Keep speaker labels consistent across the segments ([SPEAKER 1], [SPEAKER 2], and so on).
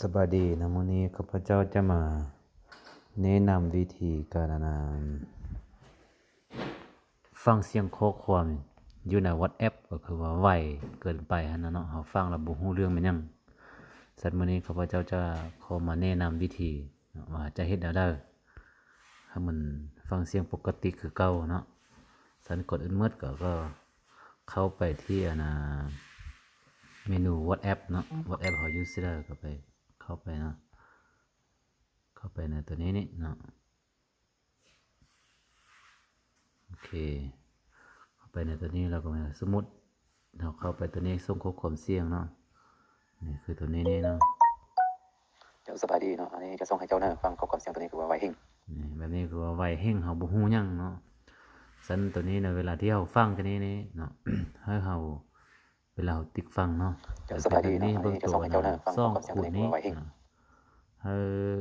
[SPEAKER 1] สบายดีนะมื้อนี้ข้าพเจ้าจะมาแนะนำวิธีการฟังเสียงข้อความอยู่ใน WhatsApp ก็คือว่าไวเกินไปหั่นน่ะเนาะเฮาฟังแล้วบ่ฮู้เรื่องแม่นหยังสัตว์มื้อนี้ข้าพเจ้าจะขอมาแนะนำวิธีว่าจะเฮ็ดแนวใดให้มันฟังเสียงปกติคือเก่าเนาะสันกดอื่นหมดก็เข้าไปที่เมนู WhatsApp เนาะ WhatsApp เฮาอยู่ซิได้ก็ไปเข้าไปเนาะเข้าไปในตัวนี้นี่เนาะ โอเคเข้าไปในตัวนี้เราก็สมมุติเราเข้าไปตัวนี้ส่งข้อความเสียงเนาะนี่คือตัวนี้นี่เนาะ
[SPEAKER 2] เดี๋ยวสบายดีเนาะอันนี้จะส่งให้เจ้าเนอะฟังข้อความเสียงตัวนี้คือว่าไวเฮง
[SPEAKER 1] นี่แบบนี้คือว่าไวเฮงเฮาบ่ฮู้หยังเนาะซั้นตัวนี้ในเวลาที่เฮาฟังกันนี่เนาะ ให้เฮาเวลาเฮาติ๊กฟังเนาะ
[SPEAKER 2] เดี๋ยวสบายดีเนาะอัน
[SPEAKER 1] เบิ่ง
[SPEAKER 2] นี้จะ
[SPEAKER 1] ตั
[SPEAKER 2] ส่
[SPEAKER 1] ว
[SPEAKER 2] งให้เจ้าเนอะฟังข้อความเสียงตัวนี้คือว่าไวเฮง
[SPEAKER 1] เออ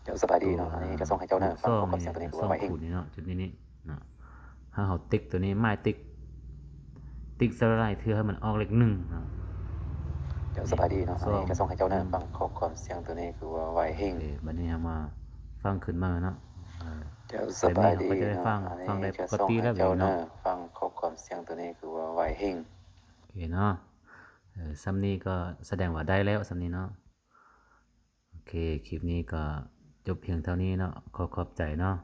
[SPEAKER 2] เดี๋ยวสบายดีเนาะอันนี้จะส่งให้เจ้าเนอะฟังข้อความเสียงตัวนี้คือว่าไวเฮง
[SPEAKER 1] คูณนี่เนาะจุดนี้เนาะถ้าเฮาติ๊กตัวนี้ไม้ติ๊กสไลด์เทื่อให้มันออกเลข1เนาะ
[SPEAKER 2] เดี๋ยวสบายดีเนาะอันนี้จะส่งให้เจ้าเนอะฟังข้อความเสียงตัวนี้คือว่าไวเฮง
[SPEAKER 1] โอเคบัดนี้เฮามาฟังขึ้นมาเนาะ
[SPEAKER 2] เดี๋ยวสบายดี
[SPEAKER 1] แบบนี้เฮาก็จะได้
[SPEAKER 2] เนาะ
[SPEAKER 1] ฟัง
[SPEAKER 2] อัน
[SPEAKER 1] ได้
[SPEAKER 2] นี้
[SPEAKER 1] ป
[SPEAKER 2] จะ
[SPEAKER 1] ก
[SPEAKER 2] ส่ง
[SPEAKER 1] ติ
[SPEAKER 2] ให้
[SPEAKER 1] แล้วแบบ
[SPEAKER 2] เจ้า
[SPEAKER 1] นี้
[SPEAKER 2] เน
[SPEAKER 1] เนาะ
[SPEAKER 2] อะฟังข้อความเสียงตัวนี้คือว่าไวเฮง
[SPEAKER 1] โอเคเนาะซ้ำนี้ก็แสดงว่าได้แล้วซ้ำนี้เนาะโอเคคลิปนี้ก็จบเพียงเท่านี้เนาะขอบใจเนาะ